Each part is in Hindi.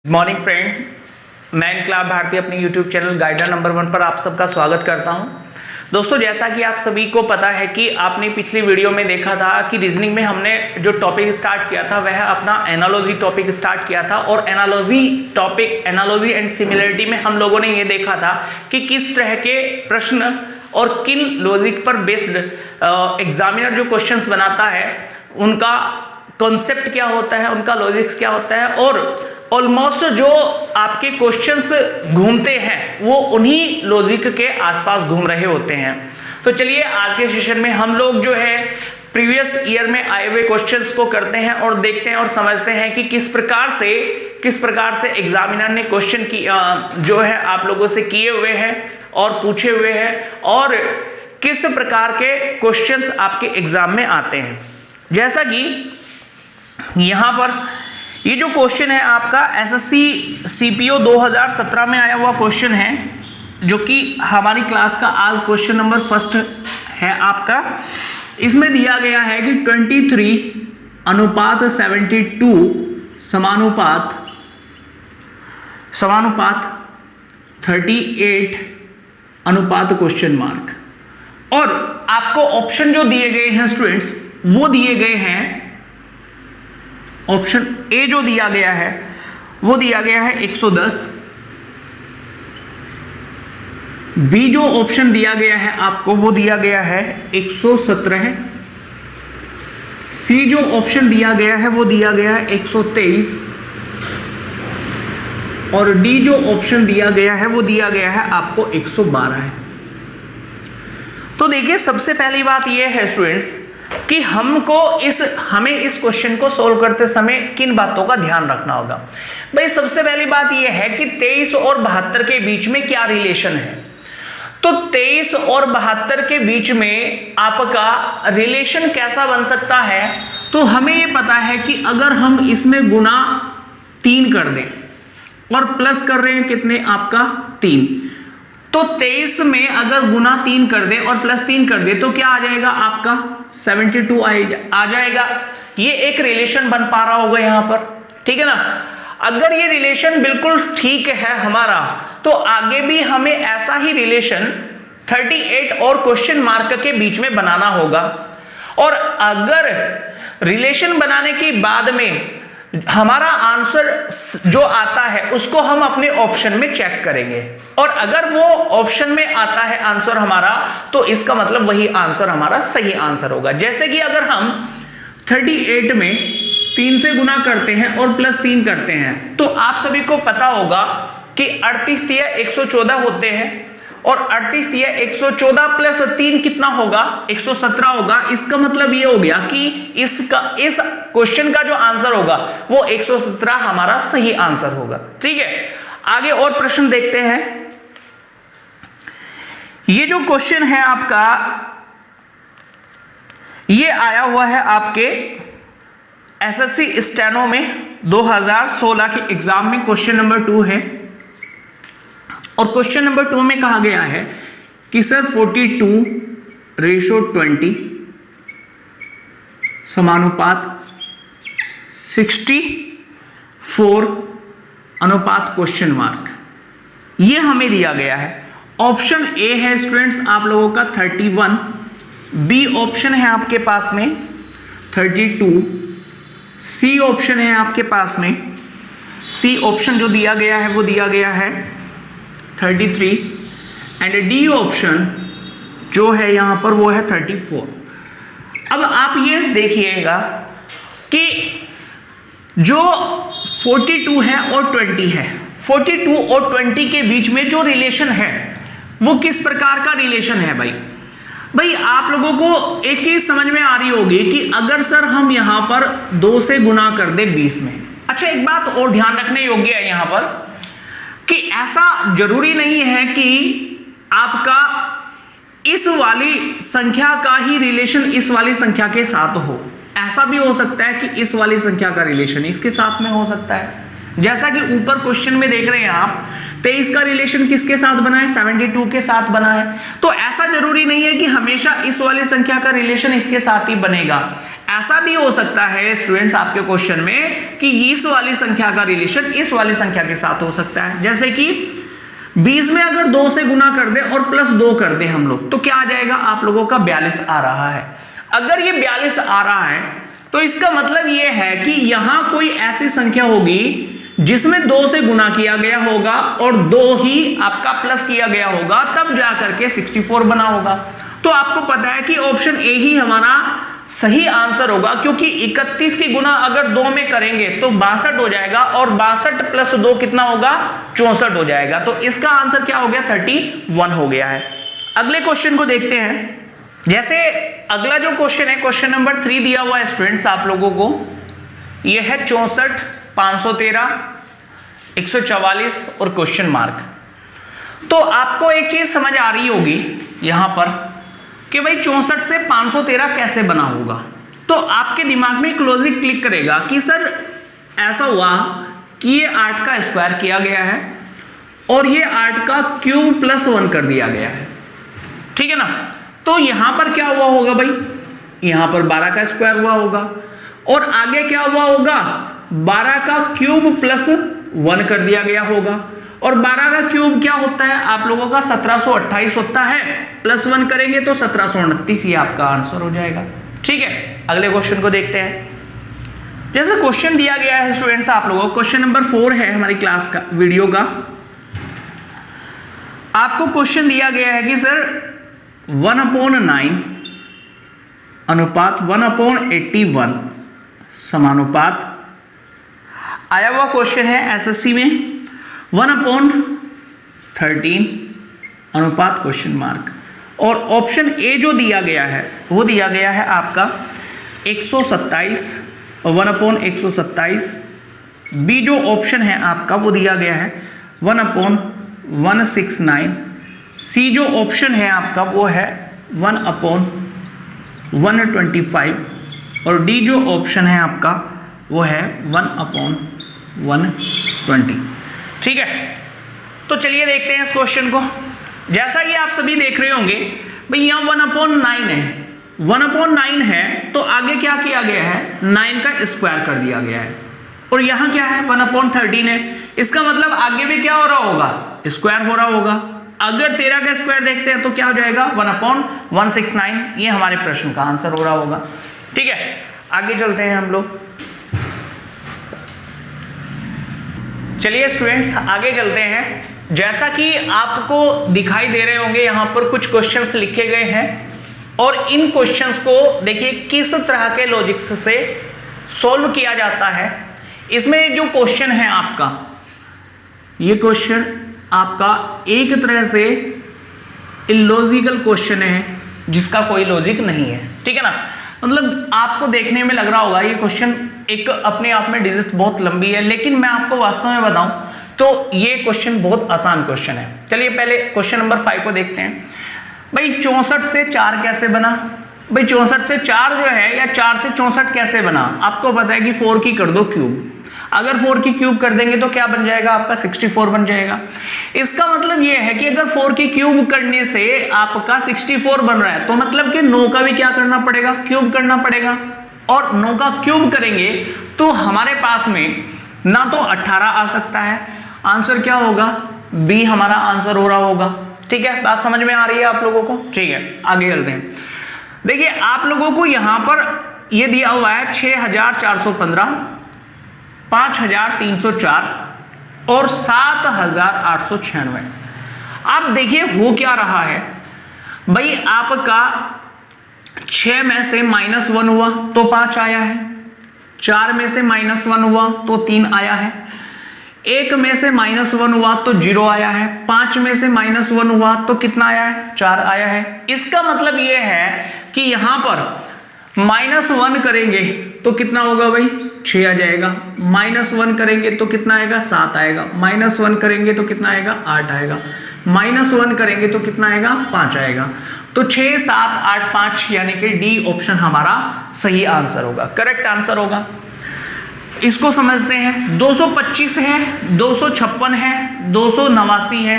गुड मॉर्निंग फ्रेंड, मैं इनकलाब भारती अपने यूट्यूब चैनल गाइडर नंबर 1 पर आप सबका स्वागत करता हूं। दोस्तों, जैसा कि आप सभी को पता है कि आपने पिछली वीडियो में देखा था कि रीजनिंग में हमने जो टॉपिक स्टार्ट किया था वह अपना एनालॉजी टॉपिक स्टार्ट किया था और एनालॉजी एंड सिमिलरिटी में हम लोगों ने ये देखा था कि किस तरह के प्रश्न और किन लॉजिक पर बेस्ड एग्जामिनर जो क्वेश्चंस बनाता है उनका कॉन्सेप्ट क्या होता है, उनका लॉजिक्स क्या होता है और ऑलमोस्ट जो आपके क्वेश्चंस घूमते हैं वो उन्हीं लॉजिक के आसपास घूम रहे होते हैं। तो चलिए आज के सेशन में हम लोग जो है प्रीवियस ईयर में आए हुए क्वेश्चंस को करते हैं और देखते हैं और समझते हैं कि किस प्रकार से एग्जामिनर ने क्वेश्चन की जो है आप लोगों से किए हुए हैं और पूछे हुए हैं और किस प्रकार के क्वेश्चंस आपके एग्जाम में आते हैं। जैसा कि यहां पर ये जो क्वेश्चन है आपका एसएससी सीपीओ 2017 में आया हुआ क्वेश्चन है, जो कि हमारी क्लास का आज क्वेश्चन नंबर फर्स्ट है आपका। इसमें दिया गया है कि 23:72 समानुपात 38 क्वेश्चन मार्क। और आपको ऑप्शन जो दिए गए हैं स्टूडेंट्स वो दिए गए हैं, ऑप्शन ए जो दिया गया है वो दिया गया है 110, बी जो ऑप्शन दिया गया है आपको वो दिया गया है 117, सी जो ऑप्शन दिया गया है वो दिया गया है 123 और डी जो ऑप्शन दिया गया है वो दिया गया है आपको 112 है। तो देखिए, सबसे पहली बात ये है स्टूडेंट्स कि हमें इस क्वेश्चन को सोल्व करते समय किन बातों का ध्यान रखना होगा। भाई सबसे पहली बात यह है कि 23 और 72 के बीच में क्या रिलेशन है। तो 23 और 72 के बीच में आपका रिलेशन कैसा बन सकता है, तो हमें यह पता है कि अगर हम इसमें गुना 3 कर दें और प्लस कर रहे हैं कितने आपका 3, तो 23 में अगर गुना 3 कर दे और प्लस 3 कर दे तो क्या आ जाएगा आपका 72 आ जाएगा। ये एक रिलेशन बन पा रहा होगा यहां पर, ठीक है ना। अगर ये रिलेशन बिल्कुल ठीक है हमारा, तो आगे भी हमें ऐसा ही रिलेशन 38 और क्वेश्चन मार्क के बीच में बनाना होगा। और अगर रिलेशन बनाने के बाद में हमारा आंसर जो आता है उसको हम अपने ऑप्शन में चेक करेंगे और अगर वो ऑप्शन में आता है आंसर हमारा, तो इसका मतलब वही आंसर हमारा सही आंसर होगा। जैसे कि अगर हम 38 में 3 से गुना करते हैं और प्लस 3 करते हैं, तो आप सभी को पता होगा कि 38 तिया 114 होते हैं और 38 तिया 114 प्लस 3 कितना होगा 117 होगा। इसका मतलब ये हो गया कि इस क्वेश्चन का जो आंसर होगा वो 117 हमारा सही आंसर होगा। ठीक है, आगे और प्रश्न देखते हैं। ये जो क्वेश्चन है आपका ये आया हुआ है आपके एसएससी स्टेनो में 2016 के एग्जाम में, क्वेश्चन नंबर 2 है। और क्वेश्चन नंबर 2 में कहा गया है कि सर 42:20 समानुपात 64 अनुपात क्वेश्चन मार्क, ये हमें दिया गया है। ऑप्शन ए है स्टूडेंट्स आप लोगों का 31, बी ऑप्शन है आपके पास में 32, सी ऑप्शन है आपके पास में, सी ऑप्शन जो दिया गया है वो दिया गया है 33 एंड डी ऑप्शन जो है यहां पर वो है 34। अब आप ये देखिएगा कि जो 42 है और 20 है, 42 और 20 के बीच में जो रिलेशन है वो किस प्रकार का रिलेशन है। भाई आप लोगों को एक चीज समझ में आ रही होगी कि अगर सर हम यहां पर 2 से गुना कर दे 20 में। अच्छा, एक बात और ध्यान रखने योग्य है यहां पर कि ऐसा जरूरी नहीं है कि आपका इस वाली संख्या का ही रिलेशन इस वाली संख्या के साथ हो। ऐसा भी हो सकता है कि इस वाली संख्या का रिलेशन इसके साथ में हो सकता है। जैसा कि ऊपर क्वेश्चन में देख रहे हैं आप, 23 का रिलेशन किसके साथ बना है 72 के साथ बना है। तो ऐसा जरूरी नहीं है कि हमेशा इस वाली संख्या का रिलेशन इसके साथ ही बनेगा। ऐसा भी हो सकता है स्टूडेंट्स आपके क्वेश्चन में कि इस वाली संख्या का रिलेशन इस वाली संख्या के साथ हो सकता है। जैसे कि 20 में अगर 2 से गुना कर दे और प्लस 2 कर दे हम लोग, तो क्या आ जाएगा आप लोगों का 42 आ रहा है। अगर ये 42 आ रहा है तो इसका मतलब ये है कि यहां कोई ऐसी संख्या होगी जिसमें 2 से गुना किया गया होगा और 2 ही आपका प्लस किया गया होगा, तब जाकर के 64 बना होगा। तो आपको पता है कि ऑप्शन ए ही हमारा सही आंसर होगा, क्योंकि 31 की गुना अगर 2 में करेंगे तो 62 हो जाएगा और 62 प्लस 2 कितना होगा 64 हो जाएगा। तो इसका आंसर क्या हो गया 31 हो गया है। अगले क्वेश्चन को देखते हैं। जैसे अगला जो क्वेश्चन है क्वेश्चन नंबर 3 दिया हुआ है स्टूडेंट्स आप लोगों को, यह है 64, 513, 144 और क्वेश्चन मार्क। तो आपको एक चीज समझ आ रही होगी यहां पर कि भाई 64 से 513 कैसे बना होगा। तो आपके दिमाग में एक लॉजिक क्लिक करेगा कि सर ऐसा हुआ कि ये 8 का स्क्वायर किया गया है और ये 8 का क्यूब प्लस 1 कर दिया गया है, ठीक है ना। तो यहां पर क्या हुआ होगा भाई, यहां पर 12 का स्क्वायर हुआ होगा और आगे क्या हुआ होगा 12 का क्यूब प्लस 1 कर दिया गया होगा। और 12 का क्यूब क्या होता है आप लोगों का 1728 होता है, प्लस 1 करेंगे तो 1729 ही आपका आंसर हो जाएगा। ठीक है, अगले क्वेश्चन को देखते हैं। जैसे क्वेश्चन दिया गया है स्टूडेंट्स आप लोगों को, क्वेश्चन नंबर 4 है हमारी क्लास का वीडियो का। आपको क्वेश्चन दिया गया है कि सर 1/9 अनुपात 1/81 समानुपात आया हुआ क्वेश्चन है एसएससी में 1/13 अनुपात क्वेश्चन मार्क। और ऑप्शन ए जो दिया गया है वो दिया गया है आपका 127 और 1/127। बी जो ऑप्शन है आपका वो दिया गया है 1/169। सी जो ऑप्शन है आपका वो है 1/125 और डी जो ऑप्शन है आपका वो है 1/120। ठीक है, तो चलिए देखते हैं इस क्वेश्चन को। जैसा कि आप सभी देख रहे होंगे भाई यहाँ 1/9 है, 1/9 है तो आगे क्या किया गया है 9 का स्क्वायर कर दिया गया है और यहाँ क्या है 1/13 है। इसका मतलब आगे भी क्या हो रहा होगा स्क्वायर हो रहा होगा। अगर 13 का स्क्वायर देखते हैं तो क्या हो जाएगा 1/169। ये हमारे प्रश्न का आंसर हो रहा होगा। ठीक है, आगे चलते हैं हम लोग। चलिए स्टूडेंट्स आगे चलते हैं। जैसा कि आपको दिखाई दे रहे होंगे यहाँ पर कुछ क्वेश्चंस लिखे गए हैं और इन क्वेश्चंस को देखिए किस तरह के लॉजिक्स से सॉल्व किया जाता है। इसमें जो क्वेश्चन है आपका, ये क्वेश्चन आपका एक तरह से इलॉजिकल क्वेश्चन है जिसका कोई लॉजिक नहीं है। ठीक है ना, मतलब आपको देखने में लग रहा होगा ये क्वेश्चन एक अपने आप में डिजिट बहुत लंबी है, लेकिन मैं आपको वास्तव में बताऊं तो ये क्वेश्चन बहुत आसान क्वेश्चन है। चलिए पहले क्वेश्चन नंबर 5 को देखते हैं। भाई 64 से 4 कैसे बना। भाई 64 से 4 जो है या 4 से 64 कैसे बना, आपको पता है कि 4 की कर दो क्यूब। अगर 4 की क्यूब कर देंगे तो क्या बन जाएगा आपका 64 बन जाएगा। इसका मतलब यह है कि अगर 4 की क्यूब करने से आपका 64 बन रहा है तो मतलब कि 9 का भी क्या करना पड़ेगा क्यूब करना पड़ेगा और 9 का क्यूब करेंगे तो हमारे पास में ना तो 18 आ सकता है, आंसर क्या होगा बी हमारा आंसर हो रहा होगा। ठीक है, बात समझ में आ रही है आप लोगों को। ठीक है, आगे चलते हैं। देखिए आप लोगों को यहां पर यह दिया हुआ है 6415, 5304 और 7896। आप देखिए हो क्या रहा है भाई, आपका 6 में से -1 हुआ तो 5 आया है, 4 में से -1 हुआ तो 3 आया है, 1 में से -1 हुआ तो 0 आया है, 5 में से -1 हुआ तो कितना आया है 4 आया है। इसका मतलब यह है कि यहां पर -1 करेंगे तो कितना होगा भाई 6 आ जाएगा, -1 करेंगे तो कितना आएगा 7 आएगा, -1 करेंगे तो कितना आएगा 8 आएगा, -1 करेंगे तो कितना आएगा 5 आएगा। तो 6 7 8 5 यानी कि डी ऑप्शन हमारा सही आंसर होगा, करेक्ट आंसर होगा। इसको समझते हैं। 225 है, 256 है, 289 है।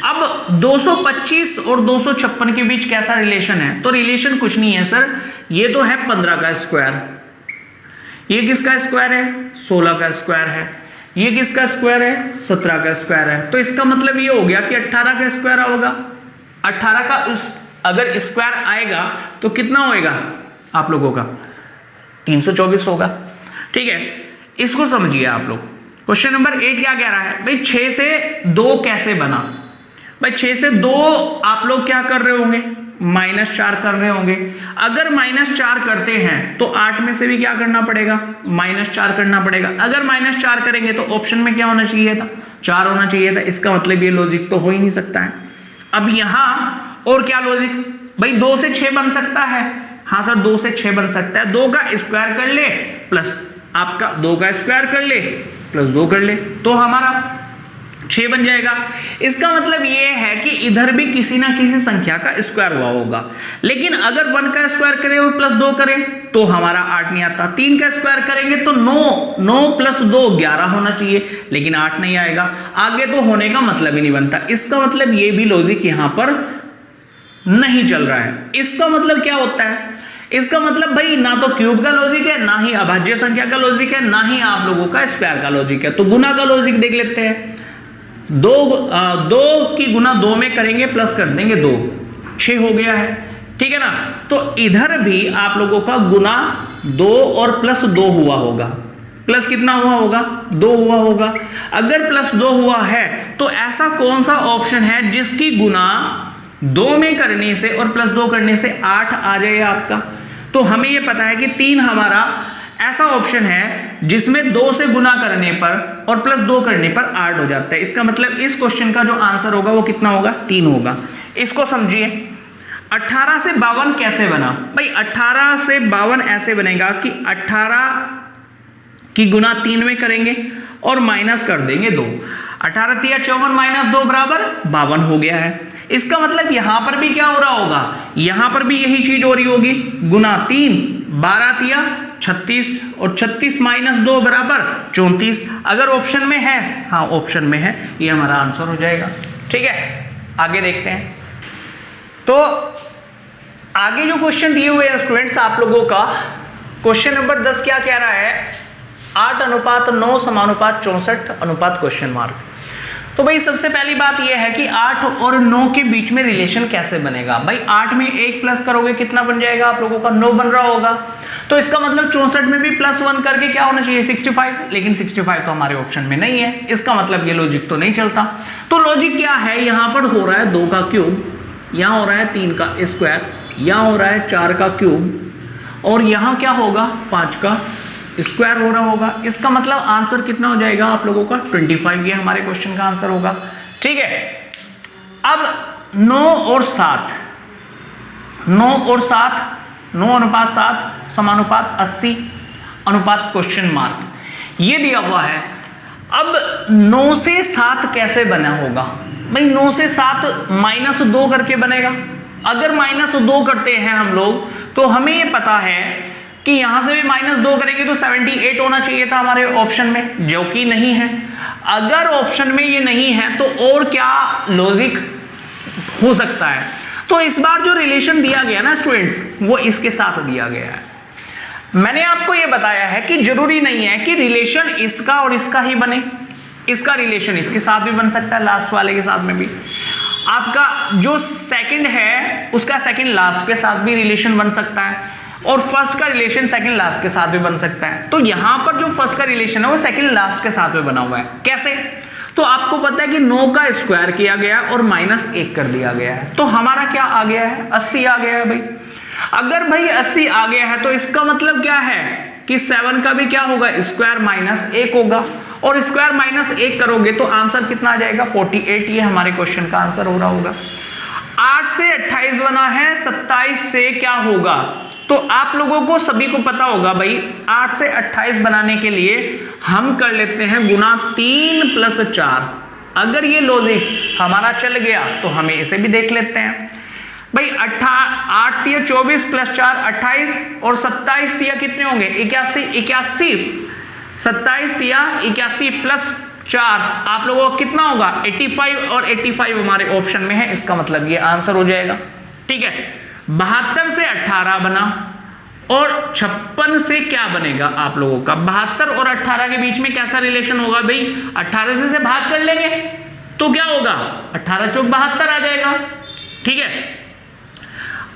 अब 225 और 256 के बीच कैसा रिलेशन है, तो रिलेशन कुछ नहीं है सर, ये तो है 15 का स्क्वायर, ये किसका स्क्वायर है? 16 का स्क्वायर है। ये किसका स्क्वायर है? 17 का स्क्वायर है। तो इसका मतलब ये हो गया कि 18 का स्क्वायर होगा। 18 का अगर स्क्वायर आएगा तो कितना होएगा आप लोगों का? 324 होगा। ठीक है, इसको समझिए आप लोग। क्वेश्चन नंबर 8 क्या कह रहा है भाई? 6 से 2 कैसे बना? भाई 6 से 2 आप लोग क्या कर रहे होंगे? -4 कर रहे होंगे। अगर -4 करते हैं तो 8 में से भी क्या करना पड़ेगा? -4 करना पड़ेगा। अगर -4 करेंगे तो ऑप्शन में क्या होना चाहिए था? 4 होना चाहिए था। इसका मतलब ये लॉजिक तो हो ही नहीं सकता है। अब यहां और क्या लॉजिक? भाई 2 से 6 बन सकता है। हाँ सर 2 से 6 बन सकता है। 2 का स्क्वायर कर ले प्लस आपका 2 का स्क्वायर कर ले प्लस 2 कर ले तो हमारा 6 बन जाएगा। इसका मतलब ये है कि इधर भी किसी ना किसी संख्या का स्क्वायर हुआ होगा। लेकिन अगर 1 का स्क्वायर करें और प्लस 2 करें तो हमारा 8 नहीं आता। 3 का स्क्वायर करेंगे तो 9 प्लस 2 11 होना चाहिए, लेकिन 8 नहीं आएगा। आगे तो होने का मतलब ही नहीं बनता। इसका मतलब ये भी लॉजिक यहां पर नहीं चल रहा है। इसका मतलब क्या होता है? इसका मतलब भाई ना तो क्यूब का लॉजिक है, ना ही अभाज्य संख्या का लॉजिक है, ना ही आप लोगों का स्क्वायर का लॉजिक है। तो गुना का लॉजिक देख लेते हैं। 2 की गुना 2 में करेंगे प्लस कर देंगे 2, 6 हो गया है। ठीक है ना? तो इधर भी आप लोगों का गुना 2 और प्लस 2 हुआ होगा। प्लस कितना हुआ होगा? 2 हुआ होगा। अगर प्लस 2 हुआ है तो ऐसा कौन सा ऑप्शन है जिसकी गुना 2 में करने से और प्लस 2 करने से 8 आ जाए आपका? तो हमें यह पता है कि 3 हमारा ऐसा ऑप्शन है जिसमें 2 से गुना करने पर और प्लस 2 करने पर 8 हो जाता है। इसका मतलब इस क्वेश्चन का जो आंसर होगा वो कितना होगा? 3 होगा। इसको समझिए। 18 से 52 कैसे बना? भाई 18 से 52 ऐसे बनेगा कि 18 की गुना 3 में करेंगे और माइनस कर देंगे 2। 18 तिया 54 माइनस 2 बराबर 52 हो गया है। इसका मतलब यहां पर भी क्या हो रहा होगा? यहां पर भी यही चीज हो रही होगी। गुना 3, 12 तिया 36 और 36 माइनस 2 बराबर 34। अगर ऑप्शन में है, हाँ ऑप्शन में है, ये हमारा आंसर हो जाएगा। ठीक है, आगे देखते हैं। तो आगे जो क्वेश्चन दिए हुए हैं स्टूडेंट्स आप लोगों का, क्वेश्चन नंबर 10 क्या कह रहा है? 8:9 समानुपात 64 क्वेश्चन मार्क। तो भाई सबसे पहली बात यह है कि 8 और 9 के बीच में रिलेशन कैसे बनेगा? भाई 8 में 1 प्लस करोगे कितना बन जाएगा आप लोगों का? 9 बन रहा होगा। तो इसका मतलब 64 में भी +1 करके क्या होना चाहिए? 65। लेकिन 65 तो हमारे ऑप्शन में नहीं है। इसका मतलब ये लॉजिक तो नहीं चलता। तो लॉजिक क्या है? यहां पर हो रहा है 2 का क्यूब, यहां हो रहा है 3 का स्क्वायर, यहां हो रहा है 4 का क्यूब और यहां क्या होगा? 5 का स्क्वायर हो रहा होगा। इसका मतलब आंसर कितना हो जाएगा आप लोगों का? 25। ये हमारे क्वेश्चन का आंसर होगा। ठीक है, अब 9 और 7, 9:7 समानुपात 80 अनुपात क्वेश्चन मार्क ये दिया हुआ है। अब 9 से 7 कैसे बना होगा? भाई 9 से 7 -2 करके बनेगा। अगर -2 करते हैं हम लोग तो हमें ये पता है कि यहां से भी -2 करेंगे तो 78 होना चाहिए था हमारे ऑप्शन में, जो कि नहीं है। अगर ऑप्शन में ये नहीं है तो और क्या लॉजिक हो सकता है? तो इस बार जो रिलेशन दिया गया ना स्टूडेंट्स, वो इसके साथ दिया गया है। मैंने आपको ये बताया है कि जरूरी नहीं है कि रिलेशन इसका और इसका ही बने। इसका रिलेशन इसके साथ भी बन सकता है, लास्ट वाले के साथ में भी। आपका जो सेकंड है उसका सेकंड लास्ट के साथ भी रिलेशन बन सकता है और फर्स्ट का रिलेशन सेकंड लास्ट के साथ भी बन सकता है। तो यहां पर जो फर्स्ट का रिलेशन है वो सेकंड लास्ट के साथ में बना हुआ है। कैसे? तो आपको पता है कि 9 का स्क्वायर किया गया और -1 कर दिया गया है। तो हमारा क्या आ गया है? 80 आ गया है भाई। अगर भाई 80 आ गया है तो इसका मतलब क्या है कि 7 का भी क्या होगा? स्क्वायर -1 होगा और स्क्वायर -1 करोगे तो आंसर कितना आ जाएगा? 48। ये हमारे क्वेश्चन का आंसर हो रहा होगा। 8 से 28 बना है, 27 से क्या होगा? तो आप लोगों को सभी को पता होगा भाई 8 से 28 बनाने के लिए हम कर लेते हैं गुना 3 + 4। अगर ये लॉजिक हमारा चल गया तो हमें इसे भी देख लेते हैं। भाई 8 तिया 24 + 4 28 और 27 तिया कितने होंगे? 81। 27 तिया 81 + 4 आप लोगों का कितना होगा? 85 और 85 हमारे ऑप्शन में है। इसका मतलब ये आंसर हो जाएगा। ठीक है, 72 से 18 बना और 56 से क्या बनेगा आप लोगों का, 72 और 18 के बीच में कैसा रिलेशन होगा भाई, 18 से भाग कर लेंगे तो क्या होगा, 18 चौक 72 आ जाएगा। ठीक है,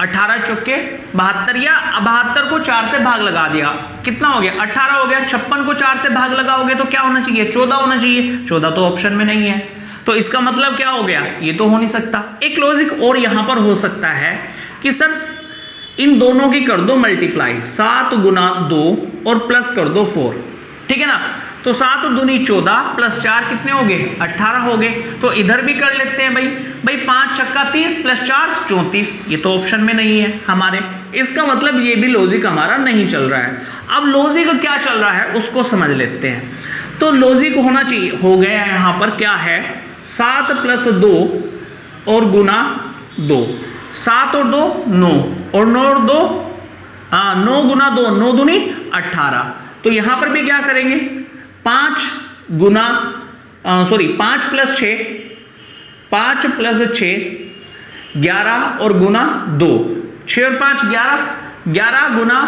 18 चौके 72, या 72 को 4 से भाग लगा दिया, कितना हो गया 18 हो गया। 56 को 4 से भाग लगाओगे तो क्या होना चाहिए, 14 होना चाहिए। 14 तो ऑप्शन में नहीं है, तो इसका मतलब क्या हो गया, ये तो हो नहीं सकता। एक लॉजिक और यहां पर हो सकता है कि सर इन दोनों की कर दो मल्टीप्लाई, 7 गुना 2 और प्लस कर दो 4, ठीक है ना। तो 7 दूनी 14 प्लस 4 कितने हो गए, 18 हो गए। तो इधर भी कर लेते हैं भाई 5 छक्का 30 प्लस 4 34, ये तो ऑप्शन में नहीं है हमारे। इसका मतलब ये भी लॉजिक हमारा नहीं चल रहा है। अब लॉजिक क्या चल रहा है उसको समझ लेते हैं। तो लॉजिक होना चाहिए, हो गया यहां पर क्या है, 7 प्लस 2 और गुना 2, 7 और 2 9, और 9 और 2 9 गुना 2, 9 दूनी 18। तो यहां पर भी क्या करेंगे, 5 गुना 5 प्लस 6, 5 प्लस 6 11 और गुना 2, 6 और 5 11, 11 गुना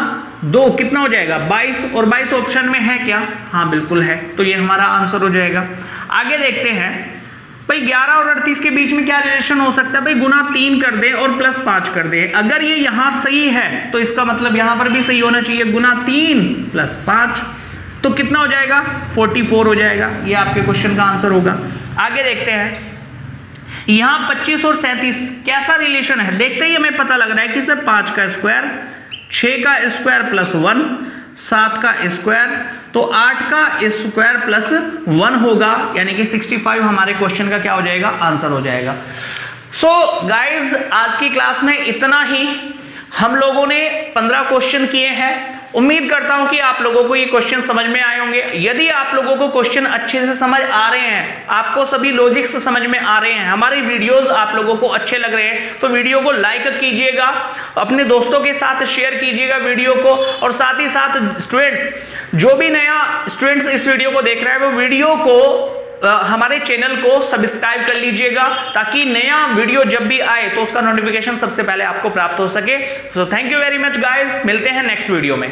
2 कितना हो जाएगा 22, और 22 ऑप्शन में है क्या, हाँ बिल्कुल है, तो ये हमारा आंसर हो जाएगा। आगे देखते हैं भाई 11 और 38 के बीच में क्या रिलेशन हो सकता है, भाई गुना 3 कर दे और प्लस 5 कर दे। अगर ये यहां सही है तो इसका मतलब यहां पर भी सही होना चाहिए, गुना 3 प्लस 5, तो कितना हो जाएगा 44 हो जाएगा। ये आपके क्वेश्चन का आंसर होगा। आगे देखते हैं यहां 25 और 37 कैसा रिलेशन है, देखते ही हमें पता लग रहा है कि सर 5 का स्क्वायर, 6 का स्क्वायर प्लस 1, 7 का स्क्वायर, तो 8 का स्क्वायर प्लस 1 होगा, यानी कि 65 हमारे क्वेश्चन का क्या हो जाएगा, आंसर हो जाएगा। सो गाइज आज की क्लास में इतना ही। हम लोगों ने 15 क्वेश्चन किए हैं। उम्मीद करता हूं कि आप लोगों को ये क्वेश्चन समझ में आए होंगे। यदि आप लोगों को क्वेश्चन अच्छे से समझ आ रहे हैं, आपको सभी लॉजिक्स समझ में आ रहे हैं, हमारे वीडियोस आप लोगों को अच्छे लग रहे हैं, तो वीडियो को लाइक कीजिएगा, अपने दोस्तों के साथ शेयर कीजिएगा वीडियो को, और साथ ही साथ स्टूडेंट्स, जो भी नया स्टूडेंट्स इस वीडियो को देख रहा है वो वीडियो को हमारे चैनल को सब्सक्राइब कर लीजिएगा, ताकि नया वीडियो जब भी आए तो उसका नोटिफिकेशन सबसे पहले आपको प्राप्त हो सके। So thank you very much guys, मिलते हैं नेक्स्ट वीडियो में।